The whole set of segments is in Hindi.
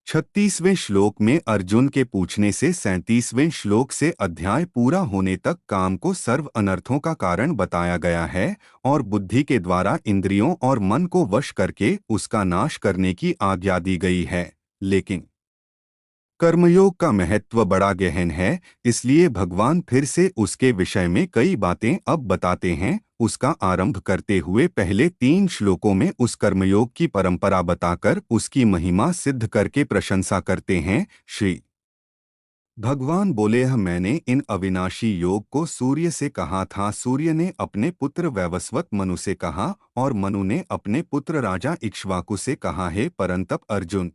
36वें श्लोक में अर्जुन के पूछने से 37वें श्लोक से अध्याय पूरा होने तक काम को सर्व अनर्थों का कारण बताया गया है और बुद्धि के द्वारा इंद्रियों और मन को वश करके उसका नाश करने की आज्ञा दी गई है। लेकिन कर्मयोग का महत्व बड़ा गहन है, इसलिए भगवान फिर से उसके विषय में कई बातें अब बताते हैं। उसका आरंभ करते हुए पहले 3 श्लोकों में उस कर्मयोग की परंपरा बताकर उसकी महिमा सिद्ध करके प्रशंसा करते हैं। श्री भगवान बोले, मैंने इन अविनाशी योग को सूर्य से कहा था, सूर्य ने अपने पुत्र वैवस्वत मनु से कहा और मनु ने अपने पुत्र राजा इक्ष्वाकु से कहा है। परंतप अर्जुन,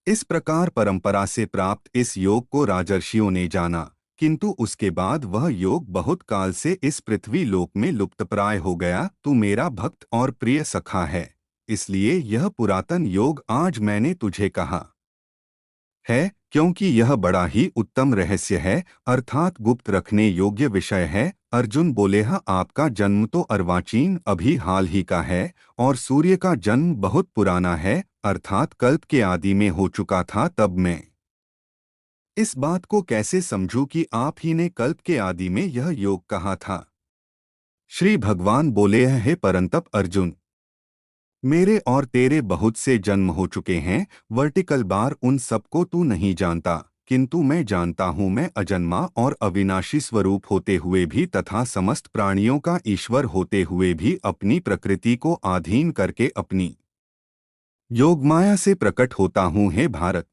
इस प्रकार परंपरा से प्राप्त इस योग को राजर्षियों ने जाना, किंतु उसके बाद वह योग बहुत काल से इस पृथ्वी लोक में लुप्तप्राय हो गया। तू मेरा भक्त और प्रिय सखा है, इसलिए यह पुरातन योग आज मैंने तुझे कहा है, क्योंकि यह बड़ा ही उत्तम रहस्य है, अर्थात गुप्त रखने योग्य विषय है। अर्जुन बोले, आपका जन्म तो अर्वाचीन अभी हाल ही का है और सूर्य का जन्म बहुत पुराना है, अर्थात कल्प के आदि में हो चुका था। तब मैं इस बात को कैसे समझूं कि आप ही ने कल्प के आदि में यह योग कहा था। श्री भगवान बोले, हे परंतप अर्जुन, मेरे और तेरे बहुत से जन्म हो चुके हैं, वर्टिकल बार उन सबको तू नहीं जानता, किंतु मैं जानता हूँ। मैं अजन्मा और अविनाशी स्वरूप होते हुए भी तथा समस्त प्राणियों का ईश्वर होते हुए भी अपनी प्रकृति को अधीन करके अपनी योगमाया से प्रकट होता हूँ। हे भारत,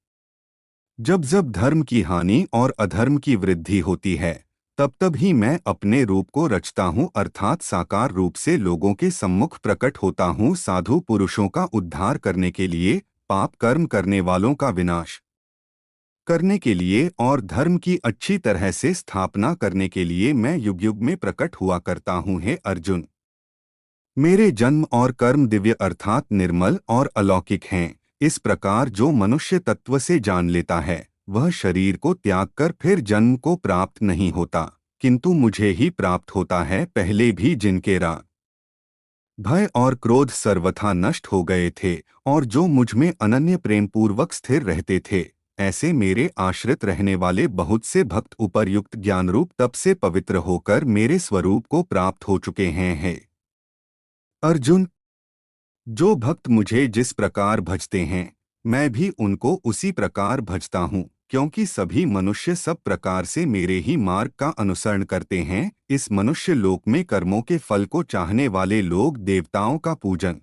जब जब धर्म की हानि और अधर्म की वृद्धि होती है, तब तब ही मैं अपने रूप को रचता हूँ, अर्थात साकार रूप से लोगों के सम्मुख प्रकट होता हूँ, साधु पुरुषों का उद्धार करने के लिए, पाप कर्म करने वालों का विनाश करने के लिए और धर्म की अच्छी तरह से स्थापना करने के लिए मैं युग युग में प्रकट हुआ करता हूँ। हे अर्जुन, मेरे जन्म और कर्म दिव्य अर्थात निर्मल और अलौकिक हैं। इस प्रकार जो मनुष्य तत्व से जान लेता है, वह शरीर को त्याग कर फिर जन्म को प्राप्त नहीं होता, किंतु मुझे ही प्राप्त होता है। पहले भी जिनके राग, भय और क्रोध सर्वथा नष्ट हो गए थे और जो मुझ में अनन्य प्रेम पूर्वक स्थिर रहते थे, ऐसे मेरे आश्रित रहने वाले बहुत से भक्त उपर्युक्त ज्ञानरूप तप से पवित्र होकर मेरे स्वरूप को प्राप्त हो चुके हैं। हे अर्जुन, जो भक्त मुझे जिस प्रकार भजते हैं, मैं भी उनको उसी प्रकार भजता हूँ, क्योंकि सभी मनुष्य सब प्रकार से मेरे ही मार्ग का अनुसरण करते हैं। इस मनुष्य लोक में कर्मों के फल को चाहने वाले लोग देवताओं का पूजन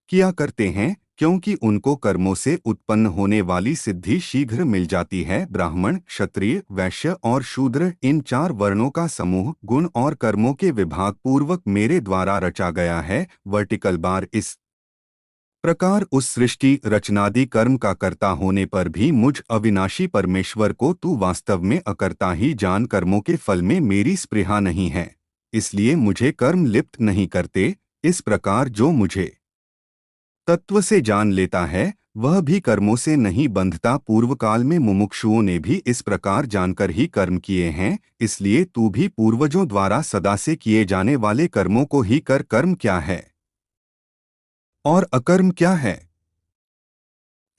किया करते हैं, क्योंकि उनको कर्मों से उत्पन्न होने वाली सिद्धि शीघ्र मिल जाती है। ब्राह्मण, क्षत्रिय, वैश्य और शूद्र, इन 4 वर्णों का समूह गुण और कर्मों के विभाग पूर्वक मेरे द्वारा रचा गया है। वर्टिकल बार इस प्रकार उस सृष्टि रचनादि कर्म का कर्ता होने पर भी मुझ अविनाशी परमेश्वर को तू वास्तव में अकर्ता ही जान। कर्मों के फल में मेरी स्पृहा नहीं है, इसलिए मुझे कर्म लिप्त नहीं करते। इस प्रकार जो मुझे तत्व से जान लेता है, वह भी कर्मों से नहीं बंधता। पूर्व काल में मुमुक्षुओं ने भी इस प्रकार जानकर ही कर्म किए हैं, इसलिए तू भी पूर्वजों द्वारा सदा से किए जाने वाले कर्मों को ही कर। कर्म क्या है और अकर्म क्या है,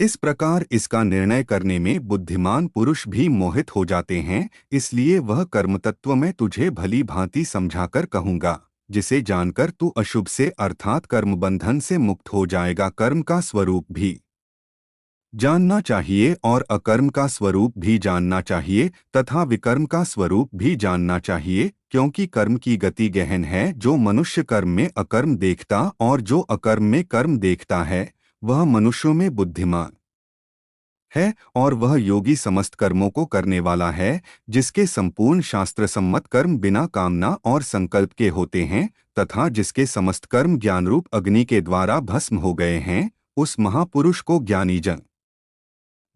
इस प्रकार इसका निर्णय करने में बुद्धिमान पुरुष भी मोहित हो जाते हैं। इसलिए वह कर्मतत्व मैं तुझे भली भांति समझाकर कहूँगा, जिसे जानकर तू अशुभ से अर्थात कर्म बंधन से मुक्त हो जाएगा। कर्म का स्वरूप भी जानना चाहिए और अकर्म का स्वरूप भी जानना चाहिए तथा विकर्म का स्वरूप भी जानना चाहिए, क्योंकि कर्म की गति गहन है। जो मनुष्य कर्म में अकर्म देखता और जो अकर्म में कर्म देखता है, वह मनुष्यों में बुद्धिमान है और वह योगी समस्त कर्मों को करने वाला है, जिसके संपूर्ण शास्त्र सम्मत कर्म बिना कामना और संकल्प के होते हैं तथा जिसके समस्त कर्म ज्ञानरूप अग्नि के द्वारा भस्म हो गए हैं। उस महापुरुष को ज्ञानी जन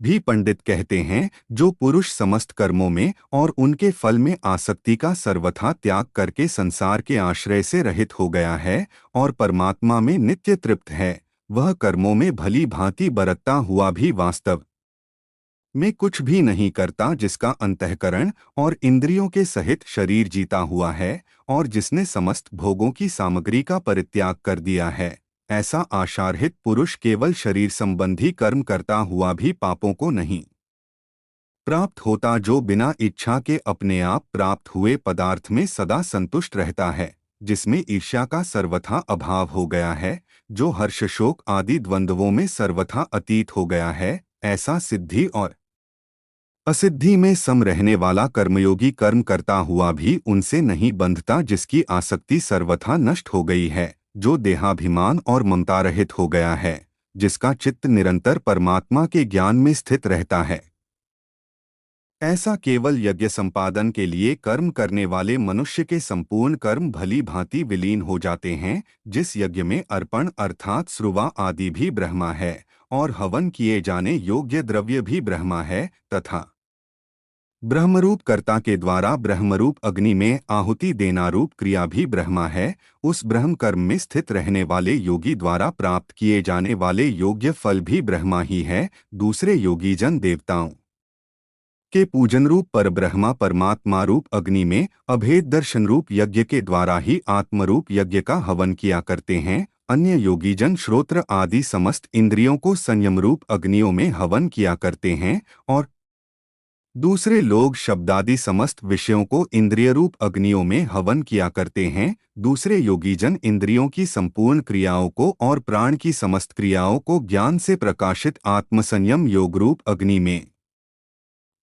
भी पंडित कहते हैं। जो पुरुष समस्त कर्मों में और उनके फल में आसक्ति का सर्वथा त्याग करके संसार के आश्रय से रहित हो गया है और परमात्मा में नित्य तृप्त है, वह कर्मों में भली भांति बरतता हुआ भी वास्तव में कुछ भी नहीं करता, जिसका अंतःकरण और इंद्रियों के सहित शरीर जीता हुआ है और जिसने समस्त भोगों की सामग्री का परित्याग कर दिया है। ऐसा आशारहित पुरुष केवल शरीर संबंधी कर्म करता हुआ भी पापों को नहीं प्राप्त होता, जो बिना इच्छा के अपने आप प्राप्त हुए पदार्थ में सदा संतुष्ट रहता है, जिसमें ईर्ष्या का सर्वथा अभाव हो गया है, जो हर्ष शोक आदि द्वंद्वों में सर्वथा अतीत हो गया है। ऐसा सिद्धि और असिद्धि में सम रहने वाला कर्मयोगी कर्म करता हुआ भी उनसे नहीं बंधता, जिसकी आसक्ति सर्वथा नष्ट हो गई है, जो देहाभिमान और ममता रहित हो गया है, जिसका चित्त निरंतर परमात्मा के ज्ञान में स्थित रहता है। ऐसा केवल यज्ञ संपादन के लिए कर्म करने वाले मनुष्य के संपूर्ण कर्म भली भांति विलीन हो जाते हैं। जिस यज्ञ में अर्पण अर्थात श्रुवा आदि भी ब्रह्मा है और हवन किए जाने योग्य द्रव्य भी ब्रह्मा है, तथा ब्रह्मरूप कर्ता के द्वारा ब्रह्मरूप अग्नि में आहुति देना रूप क्रिया भी ब्रह्मा है, उस ब्रह्म कर्म में स्थित रहने वाले योगी द्वारा प्राप्त किए जाने वाले योग्य फल भी ब्रह्मा ही है। दूसरे योगी जन देवताओं के पूजन रूप पर ब्रह्मा परमात्मा रूप अग्नि में अभेद दर्शन रूप यज्ञ के द्वारा ही आत्मरूप यज्ञ का हवन किया करते हैं। अन्य योगीजन श्रोत्र आदि समस्त इंद्रियों को संयम रूप अग्नियों में हवन किया करते हैं, और दूसरे लोग शब्दादि समस्त विषयों को इंद्रिय रूप अग्नियों में हवन किया करते हैं। दूसरे योगीजन इंद्रियों की संपूर्ण क्रियाओं को और प्राण की समस्त क्रियाओं को ज्ञान से प्रकाशित आत्मसंयम योग रूप अग्नि में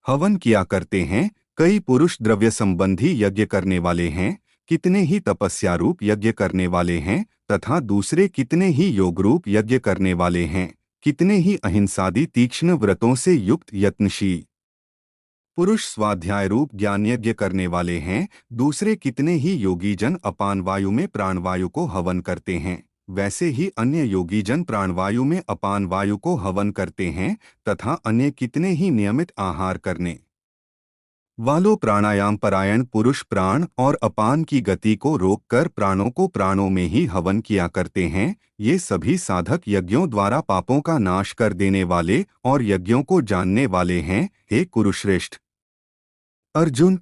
हवन किया करते हैं। कई पुरुष द्रव्य संबंधी यज्ञ करने वाले हैं, कितने ही तपस्या रूप यज्ञ करने वाले हैं, तथा दूसरे कितने ही योग रूप यज्ञ करने वाले हैं, कितने ही अहिंसादि तीक्ष्ण व्रतों से युक्त यत्नशील पुरुष स्वाध्याय रूप ज्ञान यज्ञ करने वाले हैं। दूसरे कितने ही योगीजन अपान वायु में प्राणवायु को हवन करते हैं, वैसे ही अन्य योगीजन प्राणवायु में अपान वायु को हवन करते हैं, तथा अन्य कितने ही नियमित आहार करने वालों प्राणायाम परायण पुरुष प्राण और अपान की गति को रोककर प्राणों को प्राणों में ही हवन किया करते हैं। ये सभी साधक यज्ञों द्वारा पापों का नाश कर देने वाले और यज्ञों को जानने वाले हैं। हे कुरुश्रेष्ठ अर्जुन,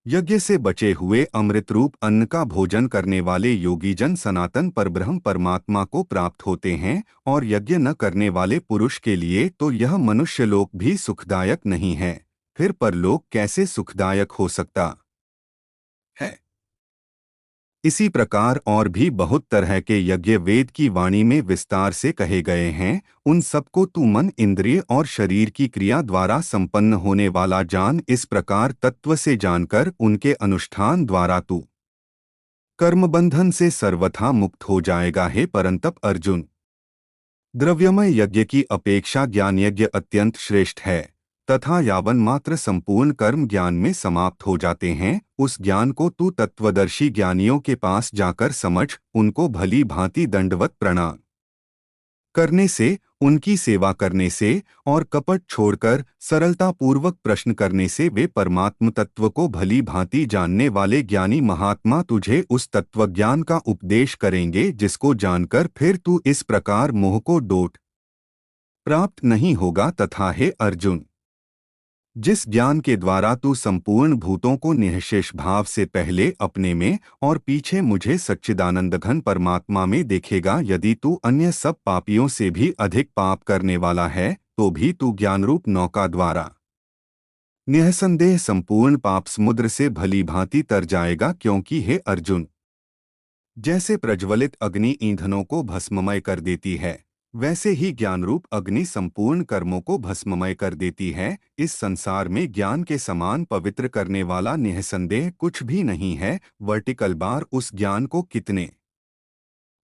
यज्ञ से बचे हुए अमृत रूप अन्न का भोजन करने वाले योगीजन सनातन परब्रह्म परमात्मा को प्राप्त होते हैं, और यज्ञ न करने वाले पुरुष के लिए तो यह मनुष्य लोक भी सुखदायक नहीं है, फिर परलोक कैसे सुखदायक हो सकता है। इसी प्रकार और भी बहुत तरह के यज्ञ वेद की वाणी में विस्तार से कहे गए हैं। उन सबको तू मन इंद्रिय और शरीर की क्रिया द्वारा संपन्न होने वाला जान। इस प्रकार तत्व से जानकर उनके अनुष्ठान द्वारा तू कर्मबंधन से सर्वथा मुक्त हो जाएगा। हे परंतप अर्जुन, द्रव्यमय यज्ञ की अपेक्षा ज्ञान यज्ञ अत्यंत श्रेष्ठ है, तथा यावन मात्र संपूर्ण कर्म ज्ञान में समाप्त हो जाते हैं, उस ज्ञान को तू तत्वदर्शी ज्ञानियों के पास जाकर समझ। उनको भली भांति दंडवत प्रणाम करने से, उनकी सेवा करने से और कपट छोड़कर सरलता पूर्वक प्रश्न करने से वे परमात्म तत्व को भली भांति जानने वाले ज्ञानी महात्मा तुझे उस तत्वज्ञान का उपदेश करेंगे, जिसको जानकर फिर तू इस प्रकार मोह को डोट प्राप्त नहीं होगा। तथा हे अर्जुन, जिस ज्ञान के द्वारा तू संपूर्ण भूतों को निःशेष भाव से पहले अपने में और पीछे मुझे सच्चिदानंद घन परमात्मा में देखेगा, यदि तू अन्य सब पापियों से भी अधिक पाप करने वाला है, तो भी तू ज्ञानरूप नौका द्वारा निःसंदेह संपूर्ण पाप समुद्र से भली भांति तर जाएगा। क्योंकि हे अर्जुन, जैसे प्रज्वलित अग्नि ईंधनों को भस्ममय कर देती है, वैसे ही ज्ञानरूप अग्नि संपूर्ण कर्मों को भस्ममय कर देती है। इस संसार में ज्ञान के समान पवित्र करने वाला निःसंदेह कुछ भी नहीं है। वर्टिकल बार उस ज्ञान को कितने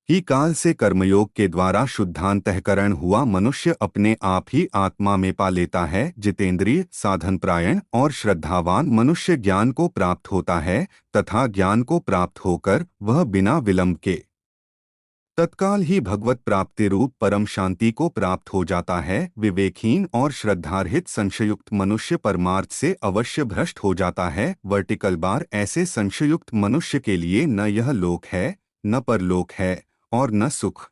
ही काल से कर्मयोग के द्वारा शुद्धांतःकरण हुआ मनुष्य अपने आप ही आत्मा में पा लेता है। जितेंद्रिय साधनप्रायण और श्रद्धावान मनुष्य ज्ञान को प्राप्त होता है, तथा ज्ञान को प्राप्त होकर वह बिना विलंब के तत्काल ही भगवत प्राप्ति रूप परम शांति को प्राप्त हो जाता है। विवेकहीन और श्रद्धारहित संशयुक्त मनुष्य परमार्थ से अवश्य भ्रष्ट हो जाता है। वर्टिकल बार ऐसे संशयुक्त मनुष्य के लिए न यह लोक है, न परलोक है, और न सुख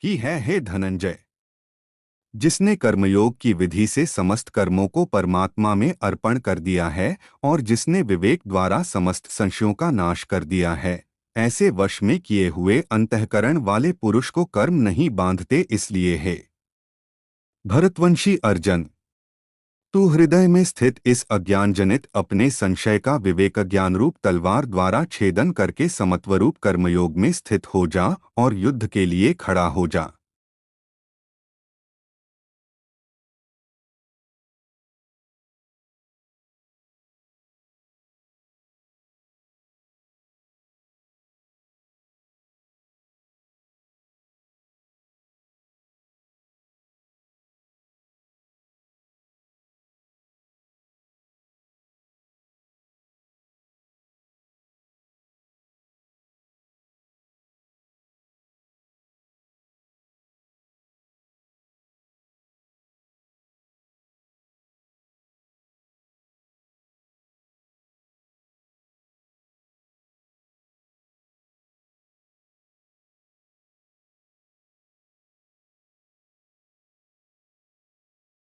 ही है। हे धनंजय, जिसने कर्मयोग की विधि से समस्त कर्मों को परमात्मा में अर्पण कर दिया है और जिसने विवेक द्वारा समस्त संशयों का नाश कर दिया है, ऐसे वश में किए हुए अंतःकरण वाले पुरुष को कर्म नहीं बांधते, इसलिए है। भरतवंशी अर्जन, तू हृदय में स्थित इस अज्ञानजनित अपने संशय का विवेक ज्ञान रूप तलवार द्वारा छेदन करके समत्वरूप कर्मयोग में स्थित हो जा और युद्ध के लिए खड़ा हो जा।